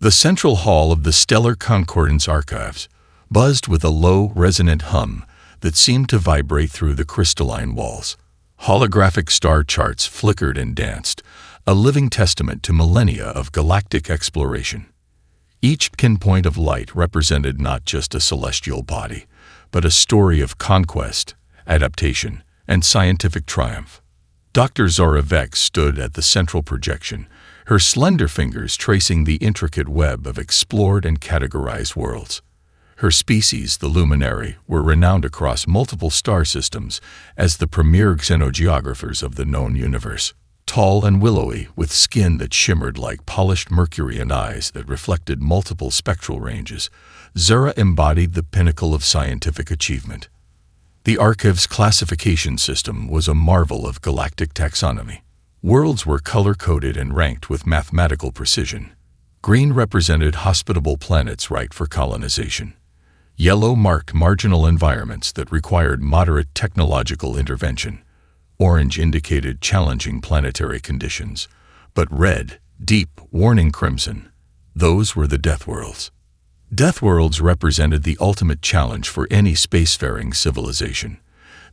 The central hall of the Stellar Concordance archives buzzed with a low, resonant hum that seemed to vibrate through the crystalline walls. Holographic star charts flickered and danced, a living testament to millennia of galactic exploration. Each pinpoint of light represented not just a celestial body, but a story of conquest, adaptation, and scientific triumph. Dr. Zora Vex stood at the central projection, her slender fingers tracing the intricate web of explored and categorized worlds. Her species, the Luminary, were renowned across multiple star systems as the premier xenogeographers of the known universe. Tall and willowy, with skin that shimmered like polished mercury and eyes that reflected multiple spectral ranges, Zora embodied the pinnacle of scientific achievement. The Archive's classification system was a marvel of galactic taxonomy. Worlds were color-coded and ranked with mathematical precision. Green represented hospitable planets ripe for colonization. Yellow marked marginal environments that required moderate technological intervention. Orange indicated challenging planetary conditions. But red, deep, warning crimson, those were the Deathworlds. Deathworlds represented the ultimate challenge for any spacefaring civilization.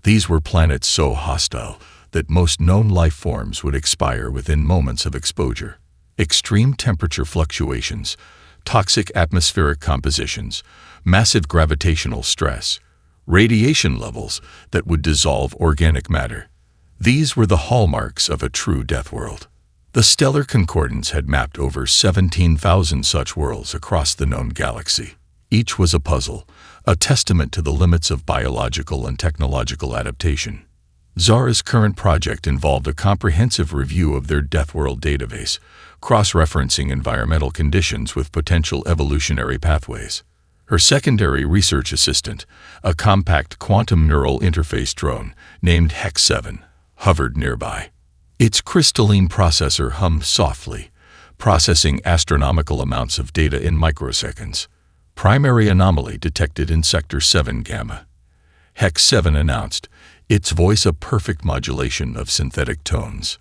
These were planets so hostile that most known life forms would expire within moments of exposure. Extreme temperature fluctuations, toxic atmospheric compositions, massive gravitational stress, radiation levels that would dissolve organic matter. These were the hallmarks of a true Deathworld. The Stellar Concordance had mapped over 17,000 such worlds across the known galaxy. Each was a puzzle, a testament to the limits of biological and technological adaptation. Zora's current project involved a comprehensive review of their Deathworld database, cross-referencing environmental conditions with potential evolutionary pathways. Her secondary research assistant, a compact quantum neural interface drone named HEX-7, hovered nearby. Its crystalline processor hummed softly, processing astronomical amounts of data in microseconds. Primary anomaly detected in Sector 7 Gamma. HEX-7 announced, its voice a perfect modulation of synthetic tones.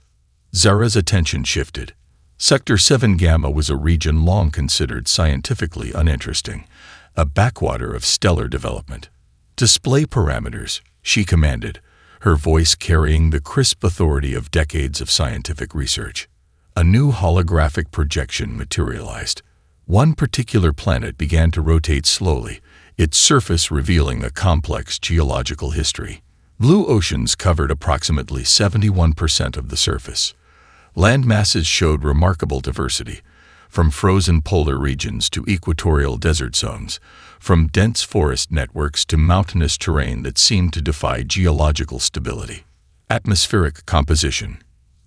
Zora's attention shifted. Sector 7 Gamma was a region long considered scientifically uninteresting, a backwater of stellar development. Display parameters, she commanded, her voice carrying the crisp authority of decades of scientific research. A new holographic projection materialized. One particular planet began to rotate slowly, its surface revealing a complex geological history. Blue oceans covered approximately 71% of the surface. Land masses showed remarkable diversity, from frozen polar regions to equatorial desert zones, from dense forest networks to mountainous terrain that seemed to defy geological stability. Atmospheric composition,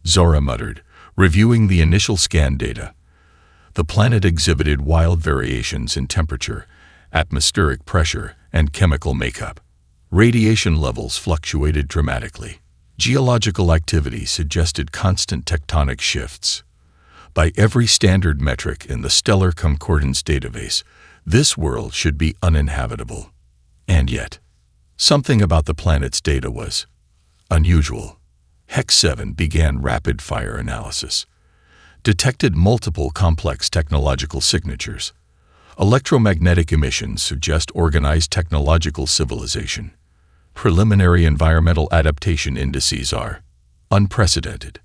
Zora muttered, reviewing the initial scan data. The planet exhibited wild variations in temperature, atmospheric pressure, and chemical makeup. Radiation levels fluctuated dramatically. Geological activity suggested constant tectonic shifts. By every standard metric in the Stellar Concordance database, this world should be uninhabitable. And yet, something about the planet's data was unusual. HEX-7 began rapid-fire analysis. Detected multiple complex technological signatures. Electromagnetic emissions suggest organized technological civilization. Preliminary environmental adaptation indices are unprecedented.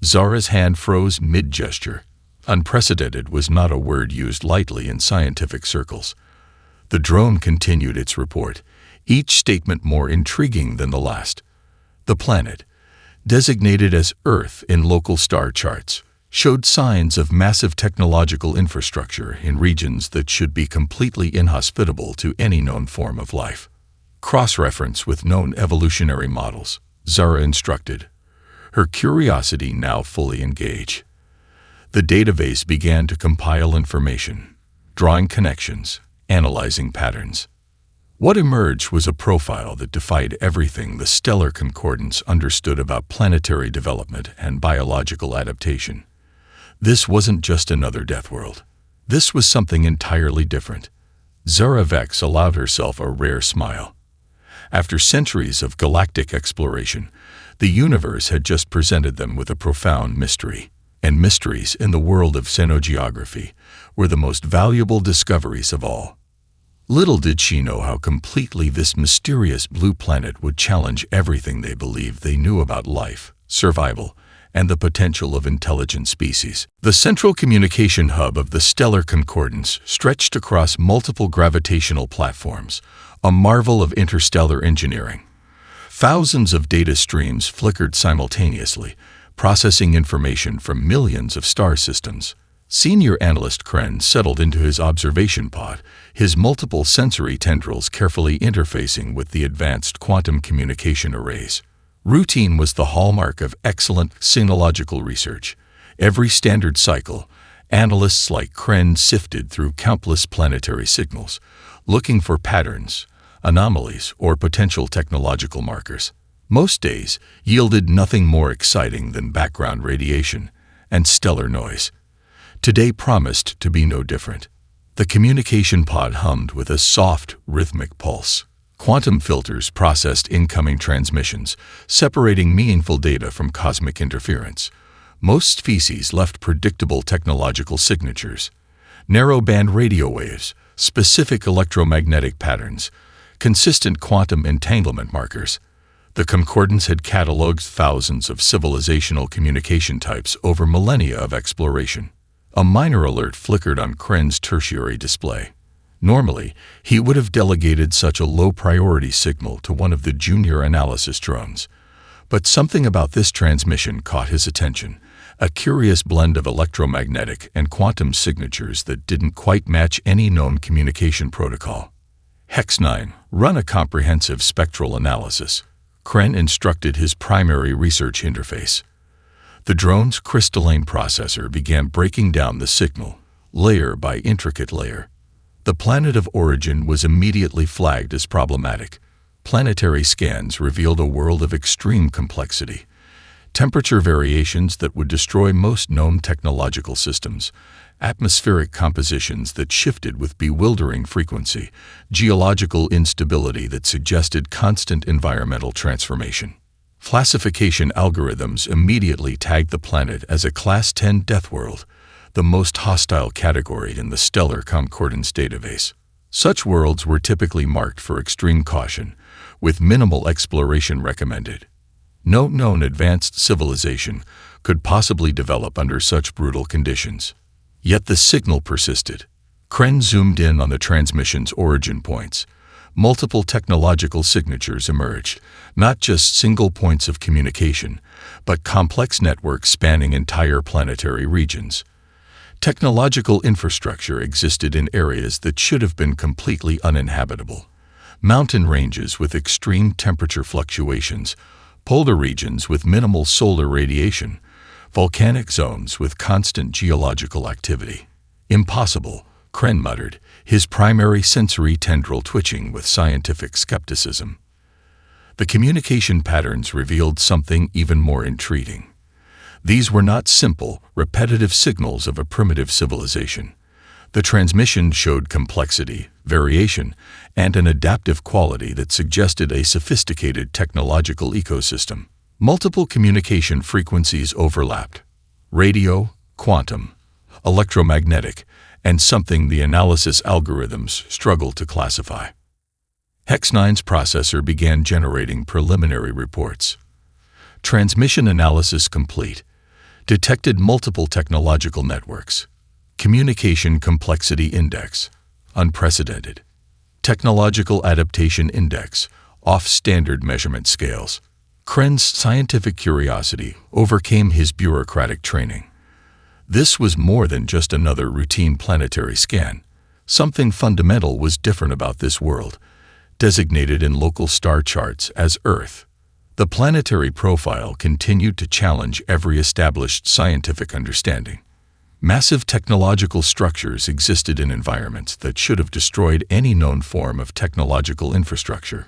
Zora's hand froze mid-gesture. Unprecedented was not a word used lightly in scientific circles. The drone continued its report, each statement more intriguing than the last. The planet, designated as Earth in local star charts, showed signs of massive technological infrastructure in regions that should be completely inhospitable to any known form of life. Cross-reference with known evolutionary models, Zora instructed, her curiosity now fully engaged. The database began to compile information, drawing connections, analyzing patterns. What emerged was a profile that defied everything the Stellar Concordance understood about planetary development and biological adaptation. This wasn't just another Deathworld. This was something entirely different. Zora Vex allowed herself a rare smile. After centuries of galactic exploration, the universe had just presented them with a profound mystery. And mysteries in the world of xenogeography were the most valuable discoveries of all. Little did she know how completely this mysterious blue planet would challenge everything they believed they knew about life, survival, and the potential of intelligent species. The central communication hub of the stellar concordance stretched across multiple gravitational platforms, a marvel of interstellar engineering. Thousands of data streams flickered simultaneously, processing information from millions of star systems. Senior analyst Kren settled into his observation pod, his multiple sensory tendrils carefully interfacing with the advanced quantum communication arrays. Routine was the hallmark of excellent signalogical research. Every standard cycle, analysts like Kren sifted through countless planetary signals, looking for patterns, anomalies, or potential technological markers. Most days yielded nothing more exciting than background radiation and stellar noise. Today promised to be no different. The communication pod hummed with a soft, rhythmic pulse. Quantum filters processed incoming transmissions, separating meaningful data from cosmic interference. Most species left predictable technological signatures: narrowband radio waves, specific electromagnetic patterns, consistent quantum entanglement markers. The concordance had cataloged thousands of civilizational communication types over millennia of exploration. A minor alert flickered on Kren's tertiary display. Normally, he would have delegated such a low-priority signal to one of the junior analysis drones. But something about this transmission caught his attention, a curious blend of electromagnetic and quantum signatures that didn't quite match any known communication protocol. Hex 9, run a comprehensive spectral analysis, Kren instructed his primary research interface. The drone's crystalline processor began breaking down the signal, layer by intricate layer. The planet of origin was immediately flagged as problematic. Planetary scans revealed a world of extreme complexity. Temperature variations that would destroy most known technological systems, atmospheric compositions that shifted with bewildering frequency, geological instability that suggested constant environmental transformation. Classification algorithms immediately tagged the planet as a Class 10 Deathworld, the most hostile category in the stellar concordance database. Such worlds were typically marked for extreme caution, with minimal exploration recommended. No known advanced civilization could possibly develop under such brutal conditions. Yet the signal persisted. Kren zoomed in on the transmission's origin points. Multiple technological signatures emerged, not just single points of communication, but complex networks spanning entire planetary regions. Technological infrastructure existed in areas that should have been completely uninhabitable. Mountain ranges with extreme temperature fluctuations, polar regions with minimal solar radiation, volcanic zones with constant geological activity. Impossible, Kren muttered, his primary sensory tendril twitching with scientific skepticism. The communication patterns revealed something even more intriguing. These were not simple, repetitive signals of a primitive civilization. The transmission showed complexity, variation, and an adaptive quality that suggested a sophisticated technological ecosystem. Multiple communication frequencies overlapped: radio, quantum, electromagnetic, and something the analysis algorithms struggled to classify. Hex 9's processor began generating preliminary reports. Transmission analysis complete. Detected multiple technological networks. Communication complexity index, unprecedented. Technological adaptation index, off standard measurement scales. Kren's scientific curiosity overcame his bureaucratic training. This was more than just another routine planetary scan. Something fundamental was different about this world, designated in local star charts as Earth. The planetary profile continued to challenge every established scientific understanding. Massive technological structures existed in environments that should have destroyed any known form of technological infrastructure.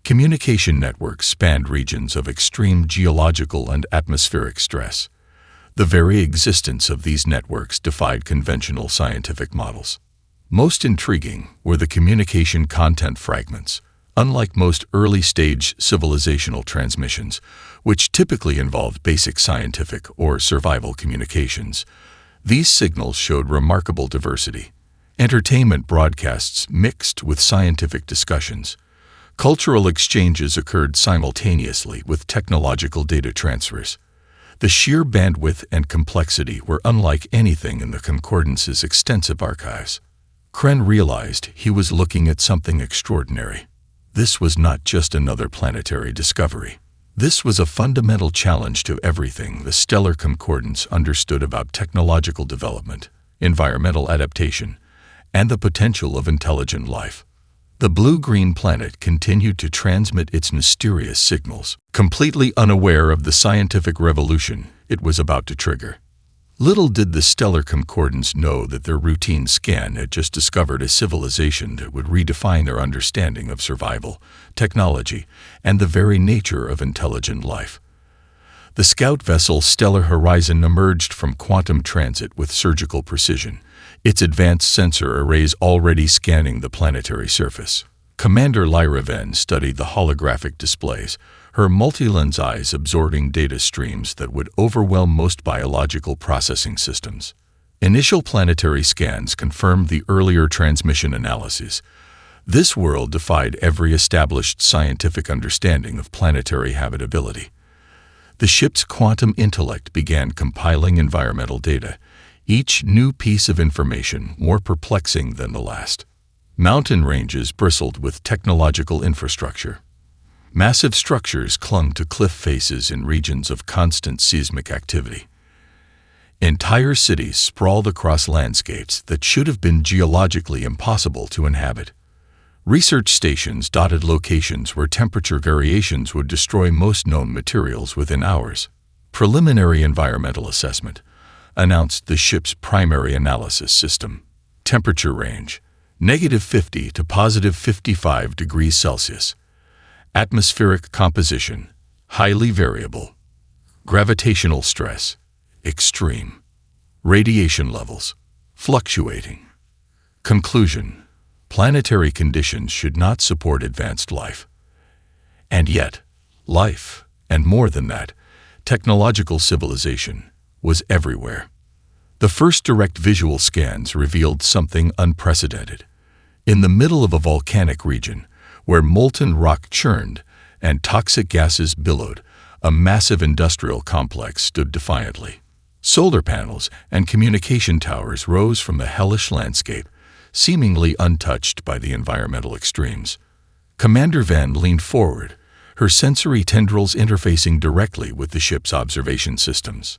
Communication networks spanned regions of extreme geological and atmospheric stress. The very existence of these networks defied conventional scientific models. Most intriguing were the communication content fragments. Unlike most early-stage civilizational transmissions, which typically involved basic scientific or survival communications, These signals showed remarkable diversity. Entertainment broadcasts mixed with scientific discussions. Cultural exchanges occurred simultaneously with technological data transfers. The sheer bandwidth and complexity were unlike anything in the Concordance's extensive archives. Kren realized he was looking at something extraordinary. This was not just another planetary discovery. This was a fundamental challenge to everything the Stellar Concordance understood about technological development, environmental adaptation, and the potential of intelligent life. The blue-green planet continued to transmit its mysterious signals, completely unaware of the scientific revolution it was about to trigger. Little did the Stellar Concordance know that their routine scan had just discovered a civilization that would redefine their understanding of survival, technology, and the very nature of intelligent life. The scout vessel Stellar Horizon emerged from quantum transit with surgical precision, its advanced sensor arrays already scanning the planetary surface. Commander Lyra Venn studied the holographic displays, her multi-lens eyes absorbing data streams that would overwhelm most biological processing systems. Initial planetary scans confirmed the earlier transmission analyses. This world defied every established scientific understanding of planetary habitability. The ship's quantum intellect began compiling environmental data, each new piece of information more perplexing than the last. Mountain ranges bristled with technological infrastructure. Massive structures clung to cliff faces in regions of constant seismic activity. Entire cities sprawled across landscapes that should have been geologically impossible to inhabit. Research stations dotted locations where temperature variations would destroy most known materials within hours. Preliminary environmental assessment announced the ship's primary analysis system. Temperature range, -50 to +55 degrees Celsius. Atmospheric composition, highly variable. Gravitational stress, extreme. Radiation levels, fluctuating. Conclusion: planetary conditions should not support advanced life. And yet, life, and more than that, technological civilization, was everywhere. The first direct visual scans revealed something unprecedented. In the middle of a volcanic region, where molten rock churned and toxic gases billowed, a massive industrial complex stood defiantly. Solar panels and communication towers rose from the hellish landscape, seemingly untouched by the environmental extremes. Commander Venn leaned forward, her sensory tendrils interfacing directly with the ship's observation systems.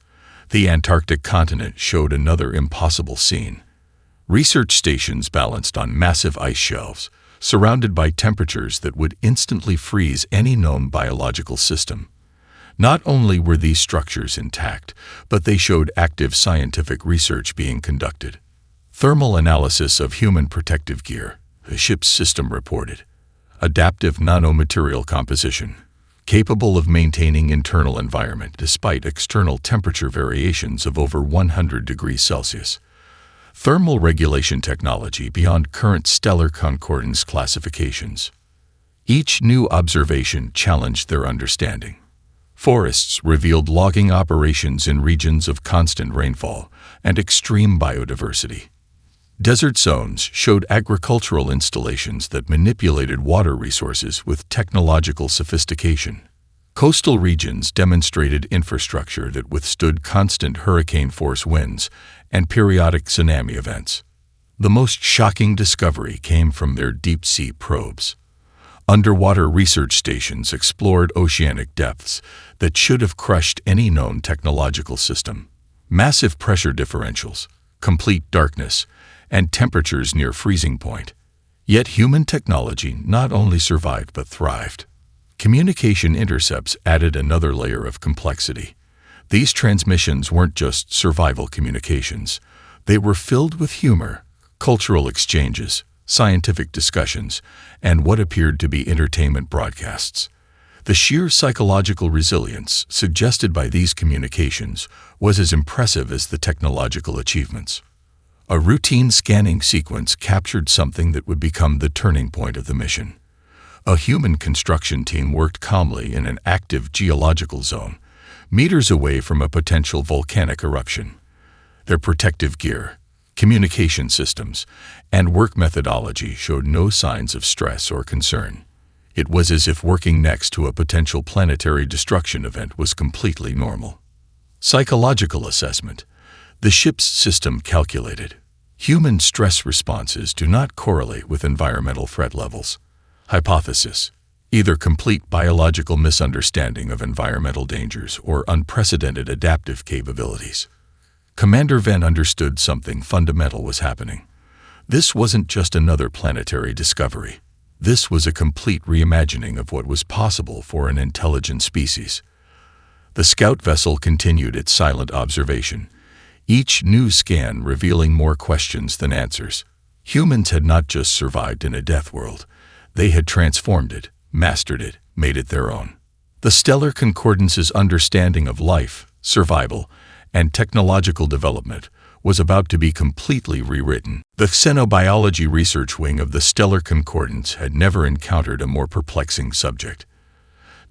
The Antarctic continent showed another impossible scene. Research stations balanced on massive ice shelves, surrounded by temperatures that would instantly freeze any known biological system. Not only were these structures intact, but they showed active scientific research being conducted. Thermal analysis of human protective gear, the ship's system reported. Adaptive nanomaterial composition, capable of maintaining internal environment despite external temperature variations of over 100 degrees Celsius. Thermal regulation technology beyond current Stellar Concordance classifications. Each new observation challenged their understanding. Forests revealed logging operations in regions of constant rainfall and extreme biodiversity. Desert zones showed agricultural installations that manipulated water resources with technological sophistication. Coastal regions demonstrated infrastructure that withstood constant hurricane-force winds and periodic tsunami events. The most shocking discovery came from their deep-sea probes. Underwater research stations explored oceanic depths that should have crushed any known technological system. Massive pressure differentials, complete darkness, and temperatures near freezing point. Yet human technology not only survived but thrived. Communication intercepts added another layer of complexity. These transmissions weren't just survival communications. They were filled with humor, cultural exchanges, scientific discussions, and what appeared to be entertainment broadcasts. The sheer psychological resilience suggested by these communications was as impressive as the technological achievements. A routine scanning sequence captured something that would become the turning point of the mission. A human construction team worked calmly in an active geological zone, meters away from a potential volcanic eruption. Their protective gear, communication systems, and work methodology showed no signs of stress or concern. It was as if working next to a potential planetary destruction event was completely normal. Psychological assessment. The ship's system calculated. Human stress responses do not correlate with environmental threat levels. Hypothesis. Either complete biological misunderstanding of environmental dangers or unprecedented adaptive capabilities. Commander Venn understood something fundamental was happening. This wasn't just another planetary discovery. This was a complete reimagining of what was possible for an intelligent species. The scout vessel continued its silent observation, each new scan revealing more questions than answers. Humans had not just survived in a death world. They had transformed it, mastered it, made it their own. The Stellar Concordance's understanding of life, survival, and technological development was about to be completely rewritten. The xenobiology research wing of the Stellar Concordance had never encountered a more perplexing subject.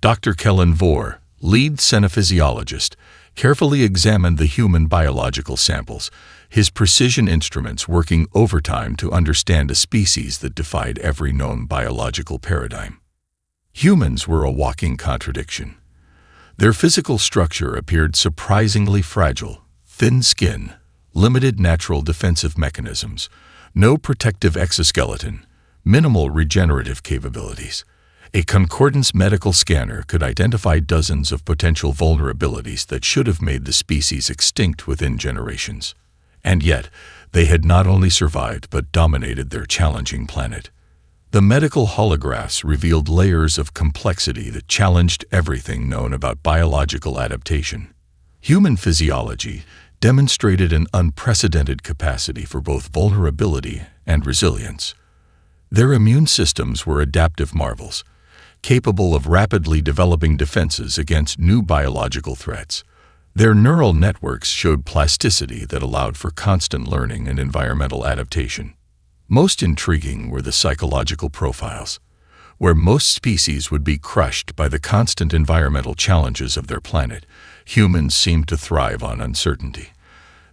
Dr. Kellen Vore, lead xenophysiologist, carefully examined the human biological samples, his precision instruments working overtime to understand a species that defied every known biological paradigm. Humans were a walking contradiction. Their physical structure appeared surprisingly fragile: thin skin, limited natural defensive mechanisms, no protective exoskeleton, minimal regenerative capabilities. A concordance medical scanner could identify dozens of potential vulnerabilities that should have made the species extinct within generations. And yet, they had not only survived but dominated their challenging planet. The medical holographs revealed layers of complexity that challenged everything known about biological adaptation. Human physiology demonstrated an unprecedented capacity for both vulnerability and resilience. Their immune systems were adaptive marvels, capable of rapidly developing defenses against new biological threats. Their neural networks showed plasticity that allowed for constant learning and environmental adaptation. Most intriguing were the psychological profiles. Where most species would be crushed by the constant environmental challenges of their planet, humans seemed to thrive on uncertainty.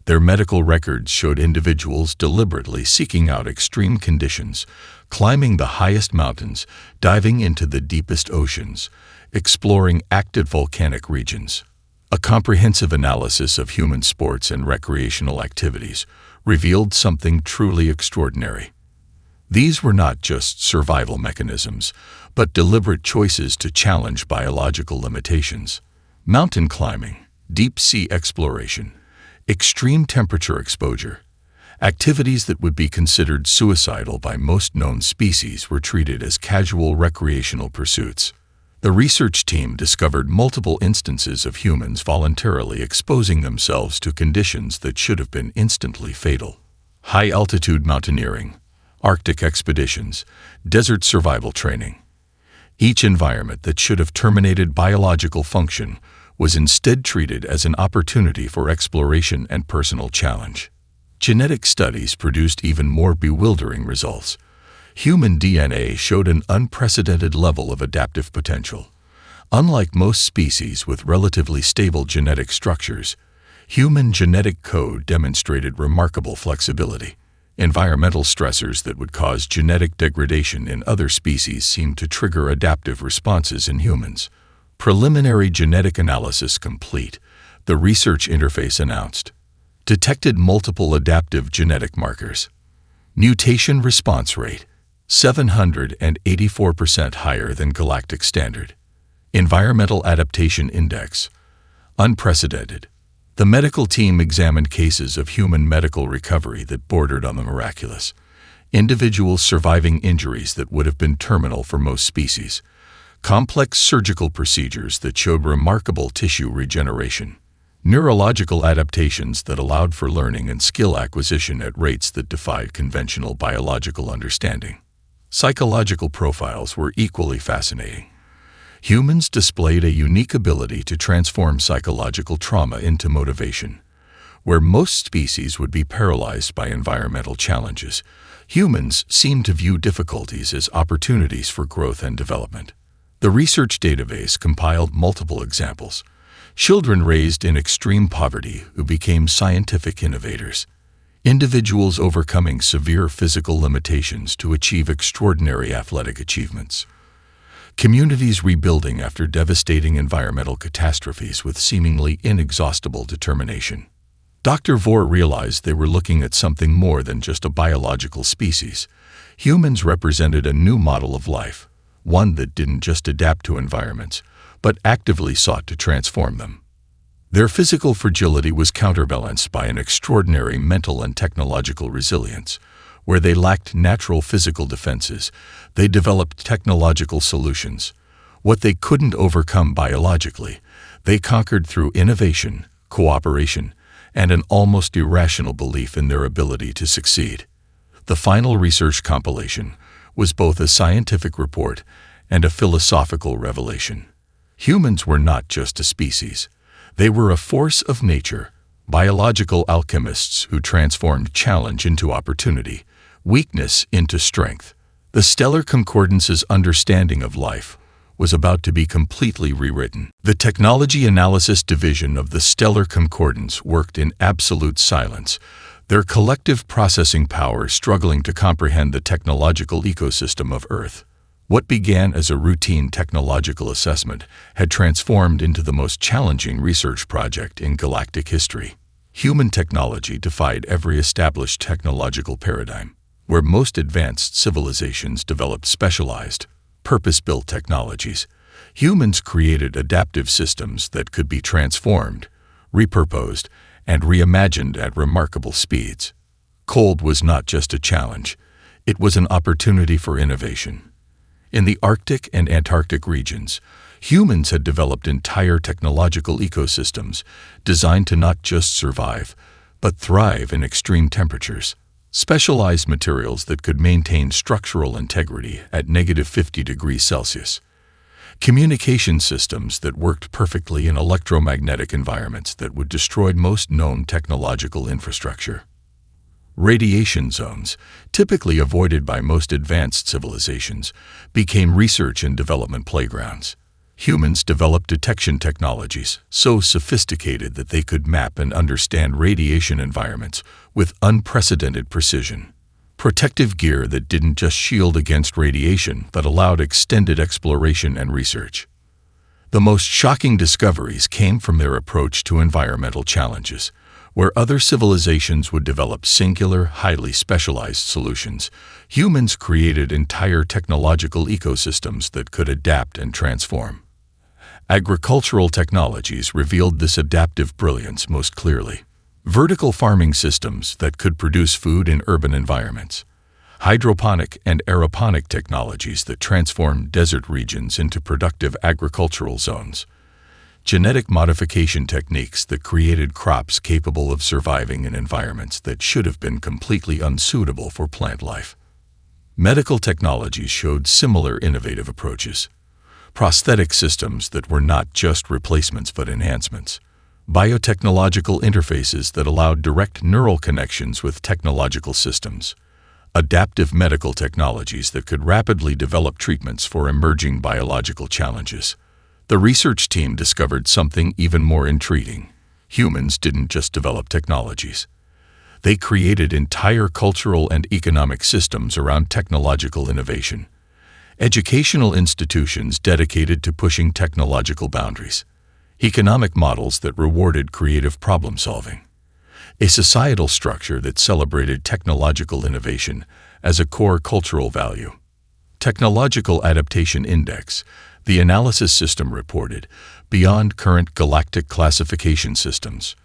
Their medical records showed individuals deliberately seeking out extreme conditions, climbing the highest mountains, diving into the deepest oceans, exploring active volcanic regions. A comprehensive analysis of human sports and recreational activities revealed something truly extraordinary. These were not just survival mechanisms, but deliberate choices to challenge biological limitations. Mountain climbing, deep-sea exploration, extreme temperature exposure. Activities that would be considered suicidal by most known species were treated as casual recreational pursuits. The research team discovered multiple instances of humans voluntarily exposing themselves to conditions that should have been instantly fatal. High-altitude mountaineering, Arctic expeditions, desert survival training. Each environment that should have terminated biological function was instead treated as an opportunity for exploration and personal challenge. Genetic studies produced even more bewildering results. Human DNA showed an unprecedented level of adaptive potential. Unlike most species with relatively stable genetic structures, human genetic code demonstrated remarkable flexibility. Environmental stressors that would cause genetic degradation in other species seemed to trigger adaptive responses in humans. Preliminary genetic analysis complete, the research interface announced. Detected multiple adaptive genetic markers. Mutation response rate, 784% higher than galactic standard. Environmental adaptation index, unprecedented. The medical team examined cases of human medical recovery that bordered on the miraculous. Individuals surviving injuries that would have been terminal for most species. Complex surgical procedures that showed remarkable tissue regeneration. Neurological adaptations that allowed for learning and skill acquisition at rates that defied conventional biological understanding. Psychological profiles were equally fascinating. Humans displayed a unique ability to transform psychological trauma into motivation. Where most species would be paralyzed by environmental challenges, humans seemed to view difficulties as opportunities for growth and development. The research database compiled multiple examples, Children raised in extreme poverty who became scientific innovators. Individuals overcoming severe physical limitations to achieve extraordinary athletic achievements. Communities rebuilding after devastating environmental catastrophes with seemingly inexhaustible determination. Dr. Vore realized they were looking at something more than just a biological species. Humans represented a new model of life, one that didn't just adapt to environments, but actively sought to transform them. Their physical fragility was counterbalanced by an extraordinary mental and technological resilience. Where they lacked natural physical defenses, they developed technological solutions. What they couldn't overcome biologically, they conquered through innovation, cooperation, and an almost irrational belief in their ability to succeed. The final research compilation was both a scientific report and a philosophical revelation. Humans were not just a species. They were a force of nature, biological alchemists who transformed challenge into opportunity, weakness into strength. The Stellar Concordance's understanding of life was about to be completely rewritten. The Technology Analysis Division of the Stellar Concordance worked in absolute silence, their collective processing power struggling to comprehend the technological ecosystem of Earth. What began as a routine technological assessment had transformed into the most challenging research project in galactic history. Human technology defied every established technological paradigm. Where most advanced civilizations developed specialized, purpose-built technologies, humans created adaptive systems that could be transformed, repurposed, and reimagined at remarkable speeds. Cold was not just a challenge, it was an opportunity for innovation. In the Arctic and Antarctic regions, humans had developed entire technological ecosystems designed to not just survive, but thrive in extreme temperatures. Specialized materials that could maintain structural integrity at -50 degrees Celsius. Communication systems that worked perfectly in electromagnetic environments that would destroy most known technological infrastructure. Radiation zones, typically avoided by most advanced civilizations, became research and development playgrounds. Humans developed detection technologies so sophisticated that they could map and understand radiation environments with unprecedented precision. Protective gear that didn't just shield against radiation but allowed extended exploration and research. The most shocking discoveries came from their approach to environmental challenges. Where other civilizations would develop singular, highly specialized solutions, humans created entire technological ecosystems that could adapt and transform. Agricultural technologies revealed this adaptive brilliance most clearly. Vertical farming systems that could produce food in urban environments. Hydroponic and aeroponic technologies that transformed desert regions into productive agricultural zones. Genetic modification techniques that created crops capable of surviving in environments that should have been completely unsuitable for plant life. Medical technologies showed similar innovative approaches. Prosthetic systems that were not just replacements but enhancements. Biotechnological interfaces that allowed direct neural connections with technological systems. Adaptive medical technologies that could rapidly develop treatments for emerging biological challenges. The research team discovered something even more intriguing. Humans didn't just develop technologies. They created entire cultural and economic systems around technological innovation. Educational institutions dedicated to pushing technological boundaries. Economic models that rewarded creative problem-solving. A societal structure that celebrated technological innovation as a core cultural value. Technological Adaptation Index, the analysis system reported, beyond current galactic classification systems.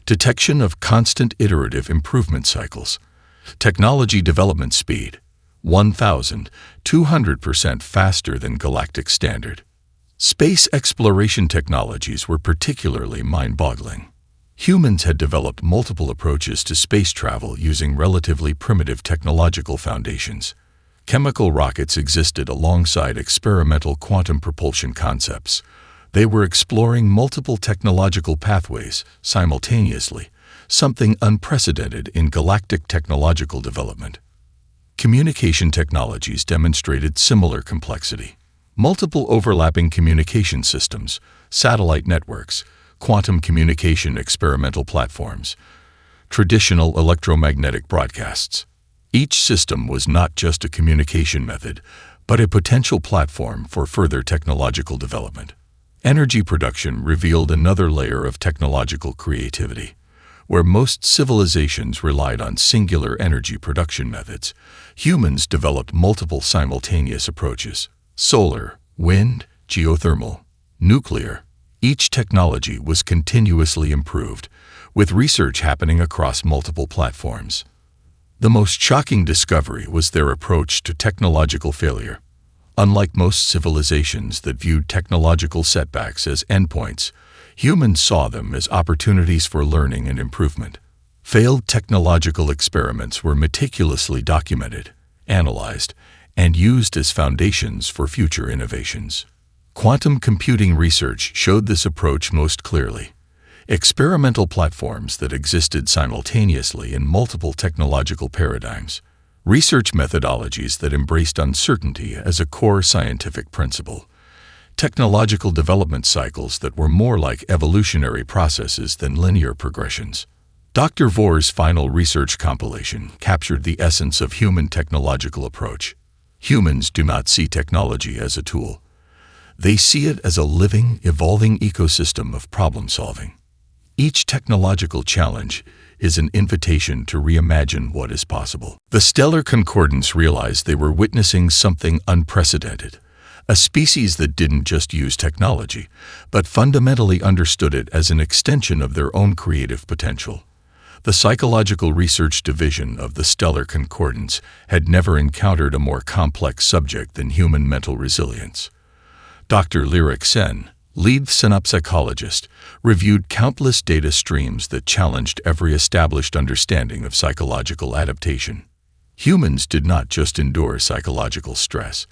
Detection of constant iterative improvement cycles. Technology development speed, 1,200% faster than galactic standard. Space exploration technologies were particularly mind-boggling. Humans had developed multiple approaches to space travel using relatively primitive technological foundations. Chemical rockets existed alongside experimental quantum propulsion concepts. They were exploring multiple technological pathways simultaneously, something unprecedented in galactic technological development. Communication technologies demonstrated similar complexity. Multiple overlapping communication systems, satellite networks, quantum communication experimental platforms, traditional electromagnetic broadcasts. Each system was not just a communication method, but a potential platform for further technological development. Energy production revealed another layer of technological creativity. Where most civilizations relied on singular energy production methods, humans developed multiple simultaneous approaches: solar, wind, geothermal, nuclear. Each technology was continuously improved, with research happening across multiple platforms. The most shocking discovery was their approach to technological failure. Unlike most civilizations that viewed technological setbacks as endpoints, humans saw them as opportunities for learning and improvement. Failed technological experiments were meticulously documented, analyzed, and used as foundations for future innovations. Quantum computing research showed this approach most clearly. Experimental platforms that existed simultaneously in multiple technological paradigms. Research methodologies that embraced uncertainty as a core scientific principle. Technological development cycles that were more like evolutionary processes than linear progressions. Dr. Vohr's final research compilation captured the essence of human technological approach. Humans do not see technology as a tool. They see it as a living, evolving ecosystem of problem-solving. Each technological challenge is an invitation to reimagine what is possible. The stellar concordance realized they were witnessing something unprecedented. A species that didn't just use technology, but fundamentally understood it as an extension of their own creative potential. The Psychological Research Division of the Stellar Concordance had never encountered a more complex subject than human mental resilience. Dr. Lyric Sen, lead synapsepsychologist, reviewed countless data streams that challenged every established understanding of psychological adaptation. Humans did not just endure psychological stress.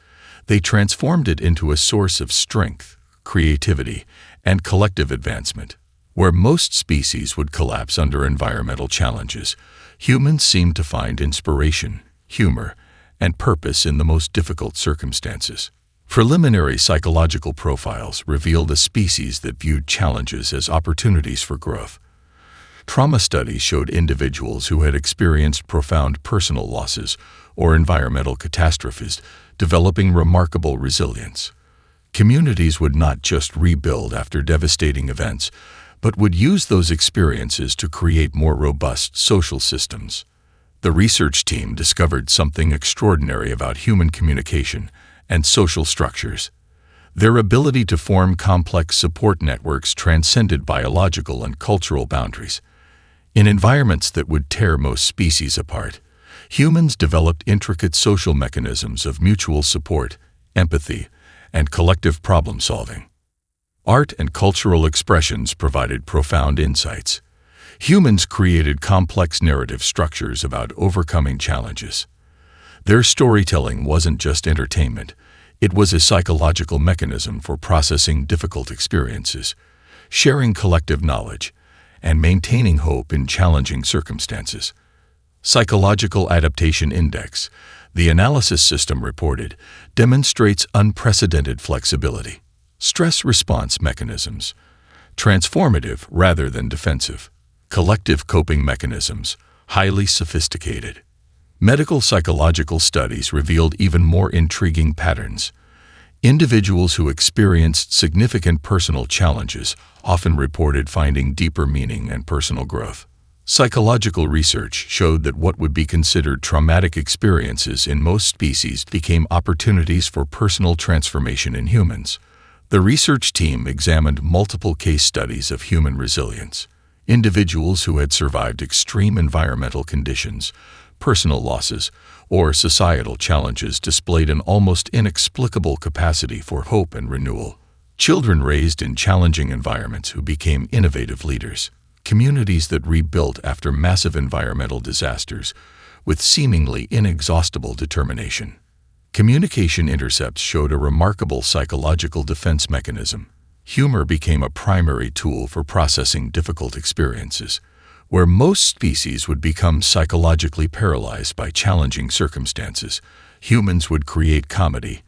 They transformed it into a source of strength, creativity, and collective advancement. Where most species would collapse under environmental challenges, humans seemed to find inspiration, humor, and purpose in the most difficult circumstances. Preliminary psychological profiles revealed a species that viewed challenges as opportunities for growth. Trauma studies showed individuals who had experienced profound personal losses or environmental catastrophes developing remarkable resilience. Communities would not just rebuild after devastating events, but would use those experiences to create more robust social systems. The research team discovered something extraordinary about human communication and social structures. Their ability to form complex support networks transcended biological and cultural boundaries. In environments that would tear most species apart, humans developed intricate social mechanisms of mutual support, empathy, and collective problem-solving. Art and cultural expressions provided profound insights. Humans created complex narrative structures about overcoming challenges. Their storytelling wasn't just entertainment. It was a psychological mechanism for processing difficult experiences, sharing collective knowledge, and maintaining hope in challenging circumstances. Psychological Adaptation Index, the analysis system reported, demonstrates unprecedented flexibility. Stress response mechanisms, transformative rather than defensive. Collective coping mechanisms, highly sophisticated. Medical psychological studies revealed even more intriguing patterns. Individuals who experienced significant personal challenges often reported finding deeper meaning and personal growth. Psychological research showed that what would be considered traumatic experiences in most species became opportunities for personal transformation in humans. The research team examined multiple case studies of human resilience. Individuals who had survived extreme environmental conditions, personal losses, or societal challenges displayed an almost inexplicable capacity for hope and renewal. Children raised in challenging environments who became innovative leaders. Communities that rebuilt after massive environmental disasters with seemingly inexhaustible determination. Communication intercepts showed a remarkable psychological defense mechanism. Humor became a primary tool for processing difficult experiences. Where most species would become psychologically paralyzed by challenging circumstances, humans would create comedy,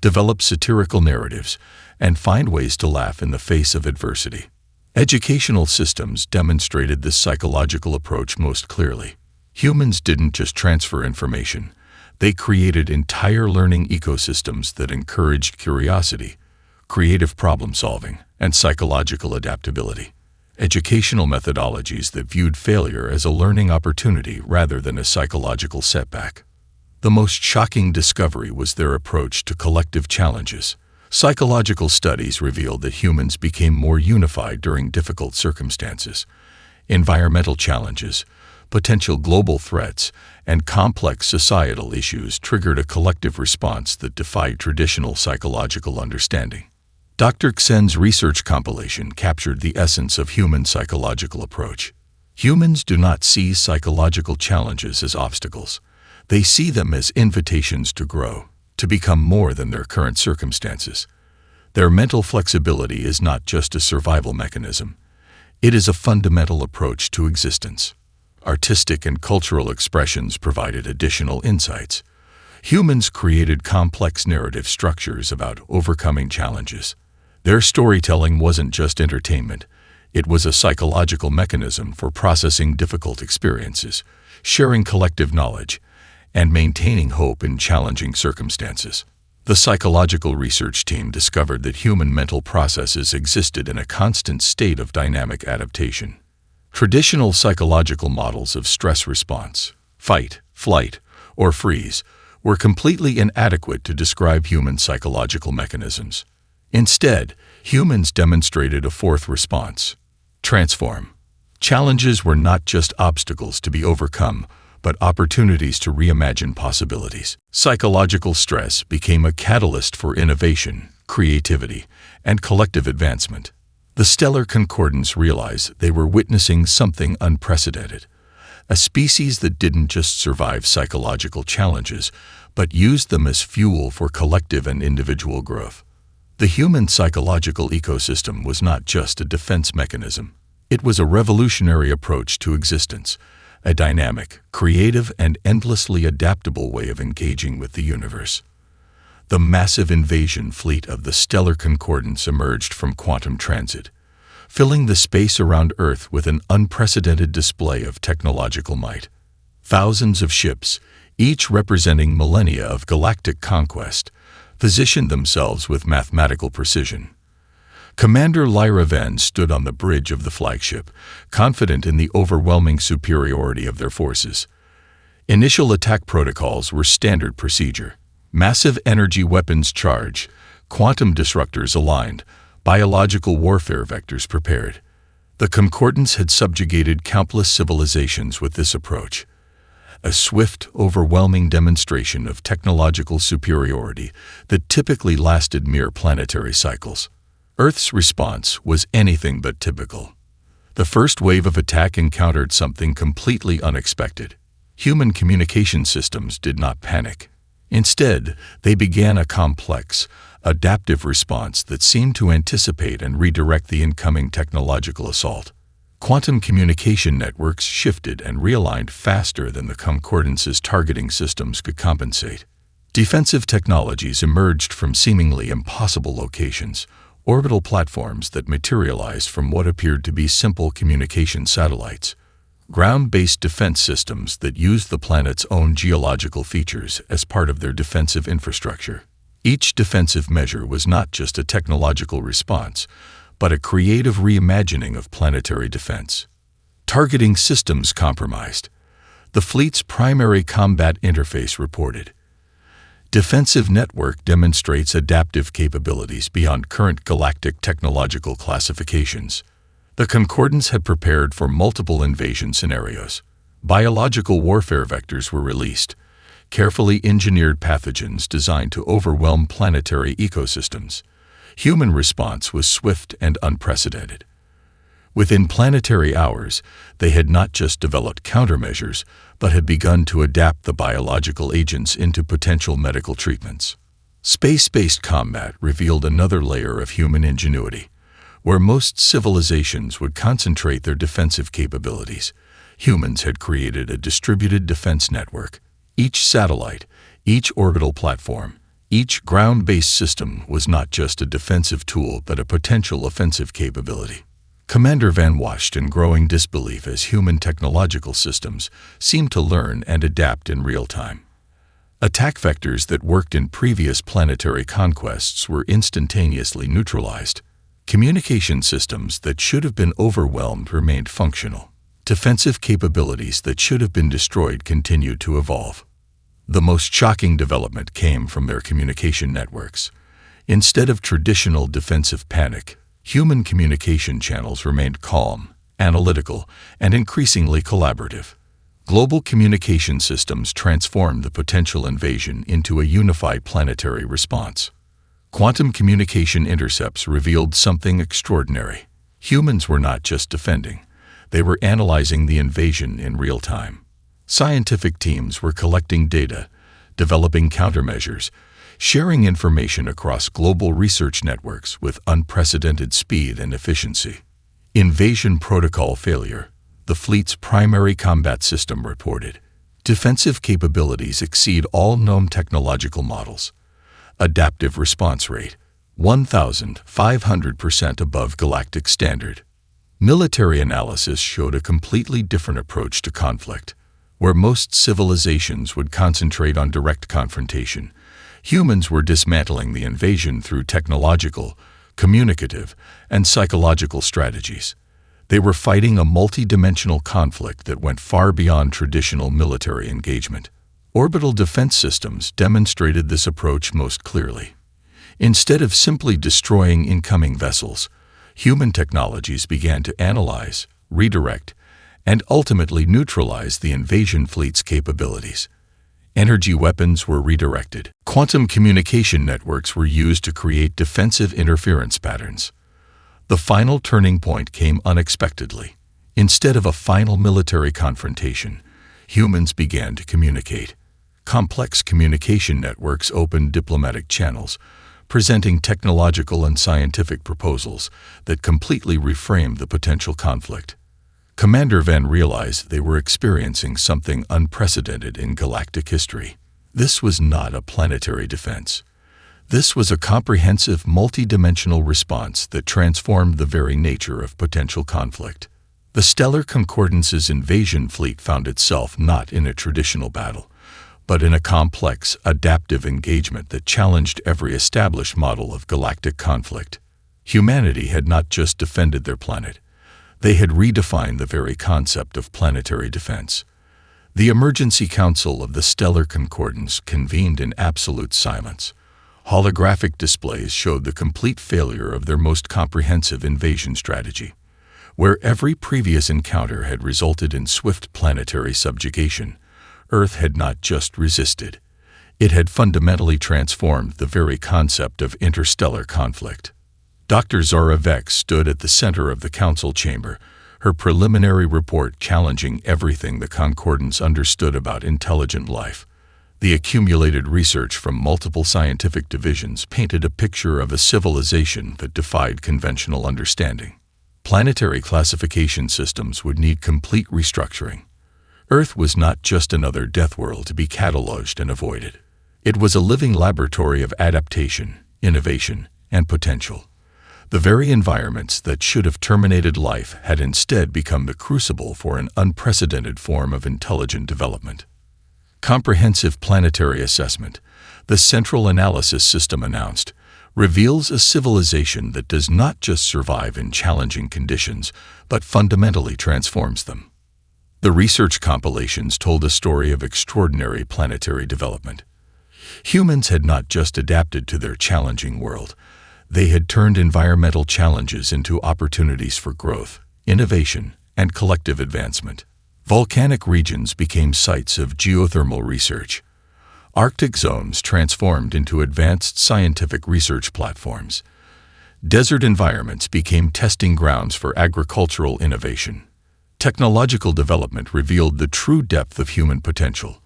develop satirical narratives, and find ways to laugh in the face of adversity. Educational systems demonstrated this psychological approach most clearly. Humans didn't just transfer information. They created entire learning ecosystems that encouraged curiosity, creative problem-solving, and psychological adaptability. Educational methodologies that viewed failure as a learning opportunity rather than a psychological setback. The most shocking discovery was their approach to collective challenges. Psychological studies revealed that humans became more unified during difficult circumstances. Environmental challenges, potential global threats, and complex societal issues triggered a collective response that defied traditional psychological understanding. Dr. Xen's research compilation captured the essence of human psychological approach. Humans do not see psychological challenges as obstacles. They see them as invitations to grow, to become more than their current circumstances. Their mental flexibility is not just a survival mechanism. It is a fundamental approach to existence. Artistic and cultural expressions provided additional insights. Humans created complex narrative structures about overcoming challenges. Their storytelling wasn't just entertainment. It was a psychological mechanism for processing difficult experiences, sharing collective knowledge, and maintaining hope in challenging circumstances. The psychological research team discovered that human mental processes existed in a constant state of dynamic adaptation. Traditional psychological models of stress response, fight, flight, or freeze, were completely inadequate to describe human psychological mechanisms. Instead, humans demonstrated a fourth response: transform. Challenges were not just obstacles to be overcome, but opportunities to reimagine possibilities. Psychological stress became a catalyst for innovation, creativity, and collective advancement. The Stellar Concordants realized they were witnessing something unprecedented, a species that didn't just survive psychological challenges, but used them as fuel for collective and individual growth. The human psychological ecosystem was not just a defense mechanism. It was a revolutionary approach to existence, a dynamic, creative, and endlessly adaptable way of engaging with the universe. The massive invasion fleet of the Stellar Concordants emerged from quantum transit, filling the space around Earth with an unprecedented display of technological might. Thousands of ships, each representing millennia of galactic conquest, positioned themselves with mathematical precision. Commander Lyra Venn stood on the bridge of the flagship, confident in the overwhelming superiority of their forces. Initial attack protocols were standard procedure. Massive energy weapons charged, quantum disruptors aligned, biological warfare vectors prepared. The Concordants had subjugated countless civilizations with this approach. A swift, overwhelming demonstration of technological superiority that typically lasted mere planetary cycles. Earth's response was anything but typical. The first wave of attack encountered something completely unexpected. Human communication systems did not panic. Instead, they began a complex, adaptive response that seemed to anticipate and redirect the incoming technological assault. Quantum communication networks shifted and realigned faster than the Concordants' targeting systems could compensate. Defensive technologies emerged from seemingly impossible locations, orbital platforms that materialized from what appeared to be simple communication satellites. Ground-based defense systems that used the planet's own geological features as part of their defensive infrastructure. Each defensive measure was not just a technological response, but a creative reimagining of planetary defense. Targeting systems compromised. The fleet's primary combat interface reported. Defensive network demonstrates adaptive capabilities beyond current galactic technological classifications. The Concordants had prepared for multiple invasion scenarios. Biological warfare vectors were released, carefully engineered pathogens designed to overwhelm planetary ecosystems. Human response was swift and unprecedented. Within planetary hours, they had not just developed countermeasures, but had begun to adapt the biological agents into potential medical treatments. Space-based combat revealed another layer of human ingenuity. Where most civilizations would concentrate their defensive capabilities, humans had created a distributed defense network. Each satellite, each orbital platform, each ground-based system was not just a defensive tool but a potential offensive capability. Commander Van watched in growing disbelief as human technological systems seemed to learn and adapt in real time. Attack vectors that worked in previous planetary conquests were instantaneously neutralized. Communication systems that should have been overwhelmed remained functional. Defensive capabilities that should have been destroyed continued to evolve. The most shocking development came from their communication networks. Instead of traditional defensive panic, human communication channels remained calm, analytical, and increasingly collaborative. Global communication systems transformed the potential invasion into a unified planetary response. Quantum communication intercepts revealed something extraordinary. Humans were not just defending, they were analyzing the invasion in real time. Scientific teams were collecting data, developing countermeasures, sharing information across global research networks with unprecedented speed and efficiency. Invasion protocol failure, the fleet's primary combat system reported. Defensive capabilities exceed all known technological models. Adaptive response rate, 1,500% above galactic standard. Military analysis showed a completely different approach to conflict. Where most civilizations would concentrate on direct confrontation, humans were dismantling the invasion through technological, communicative, and psychological strategies. They were fighting a multi-dimensional conflict that went far beyond traditional military engagement. Orbital defense systems demonstrated this approach most clearly. Instead of simply destroying incoming vessels, human technologies began to analyze, redirect, and ultimately neutralize the invasion fleet's capabilities. Energy weapons were redirected. Quantum communication networks were used to create defensive interference patterns. The final turning point came unexpectedly. Instead of a final military confrontation, humans began to communicate. Complex communication networks opened diplomatic channels, presenting technological and scientific proposals that completely reframed the potential conflict. Commander Van realized they were experiencing something unprecedented in galactic history. This was not a planetary defense. This was a comprehensive, multi-dimensional response that transformed the very nature of potential conflict. The Stellar Concordance's invasion fleet found itself not in a traditional battle, but in a complex, adaptive engagement that challenged every established model of galactic conflict. Humanity had not just defended their planet. They had redefined the very concept of planetary defense. The Emergency Council of the Stellar Concordance convened in absolute silence. Holographic displays showed the complete failure of their most comprehensive invasion strategy. Where every previous encounter had resulted in swift planetary subjugation, Earth had not just resisted. It had fundamentally transformed the very concept of interstellar conflict. Dr. Zara Vex stood at the center of the council chamber, her preliminary report challenging everything the Concordance understood about intelligent life. The accumulated research from multiple scientific divisions painted a picture of a civilization that defied conventional understanding. Planetary classification systems would need complete restructuring. Earth was not just another death world to be cataloged and avoided. It was a living laboratory of adaptation, innovation, and potential. The very environments that should have terminated life had instead become the crucible for an unprecedented form of intelligent development. Comprehensive planetary assessment, the Central Analysis System announced, reveals a civilization that does not just survive in challenging conditions, but fundamentally transforms them. The research compilations told a story of extraordinary planetary development. Humans had not just adapted to their challenging world, they had turned environmental challenges into opportunities for growth, innovation, and collective advancement. Volcanic regions became sites of geothermal research. Arctic zones transformed into advanced scientific research platforms. Desert environments became testing grounds for agricultural innovation. Technological development revealed the true depth of human potential.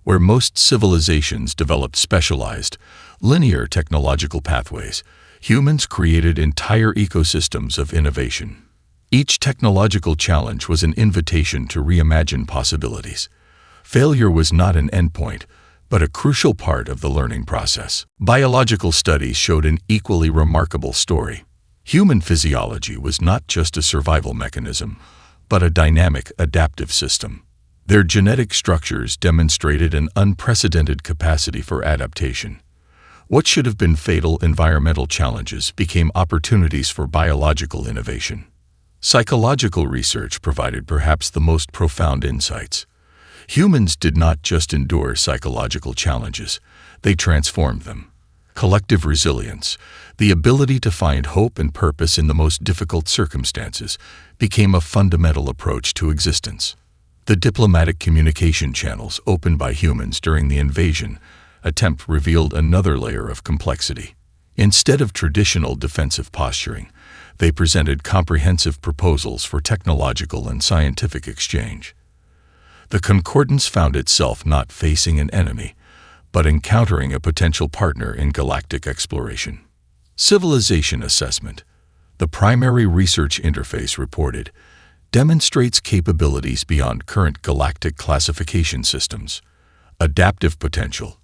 Where most civilizations developed specialized, linear technological pathways, humans created entire ecosystems of innovation. Each technological challenge was an invitation to reimagine possibilities. Failure was not an endpoint, but a crucial part of the learning process. Biological studies showed an equally remarkable story. Human physiology was not just a survival mechanism, but a dynamic, adaptive system. Their genetic structures demonstrated an unprecedented capacity for adaptation. What should have been fatal environmental challenges became opportunities for biological innovation. Psychological research provided perhaps the most profound insights. Humans did not just endure psychological challenges, they transformed them. Collective resilience, the ability to find hope and purpose in the most difficult circumstances, became a fundamental approach to existence. The diplomatic communication channels opened by humans during the invasion attempt revealed another layer of complexity. Instead of traditional defensive posturing, they presented comprehensive proposals for technological and scientific exchange. The Concordance found itself not facing an enemy, but encountering a potential partner in galactic exploration. Civilization assessment, the primary research interface reported, demonstrates capabilities beyond current galactic classification systems. Adaptive potential,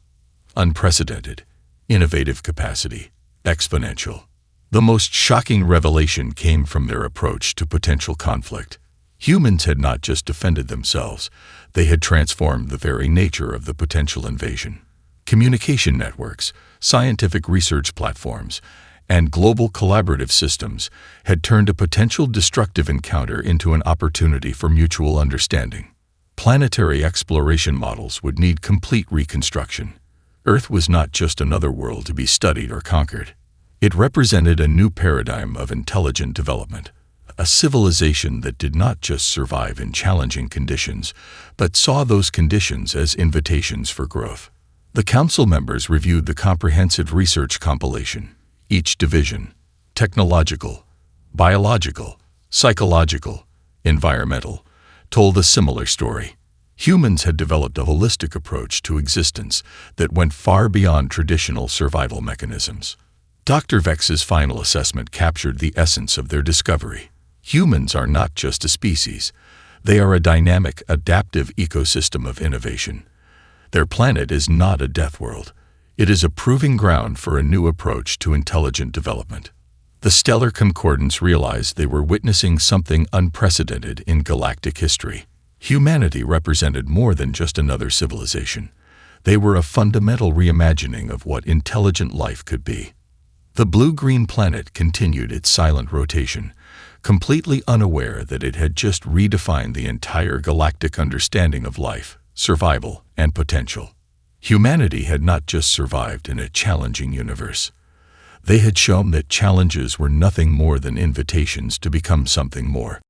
unprecedented. Innovative capacity, exponential. The most shocking revelation came from their approach to potential conflict. Humans had not just defended themselves, they had transformed the very nature of the potential invasion. Communication networks, scientific research platforms, and global collaborative systems had turned a potential destructive encounter into an opportunity for mutual understanding. Planetary exploration models would need complete reconstruction. Earth was not just another world to be studied or conquered. It represented a new paradigm of intelligent development, a civilization that did not just survive in challenging conditions, but saw those conditions as invitations for growth. The council members reviewed the comprehensive research compilation. Each division, technological, biological, psychological, environmental, told a similar story. Humans had developed a holistic approach to existence that went far beyond traditional survival mechanisms. Dr. Vex's final assessment captured the essence of their discovery. Humans are not just a species. They are a dynamic, adaptive ecosystem of innovation. Their planet is not a death world. It is a proving ground for a new approach to intelligent development. The Stellar Concordance realized they were witnessing something unprecedented in galactic history. Humanity represented more than just another civilization. They were a fundamental reimagining of what intelligent life could be. The blue-green planet continued its silent rotation, completely unaware that it had just redefined the entire galactic understanding of life, survival, and potential. Humanity had not just survived in a challenging universe. They had shown that challenges were nothing more than invitations to become something more.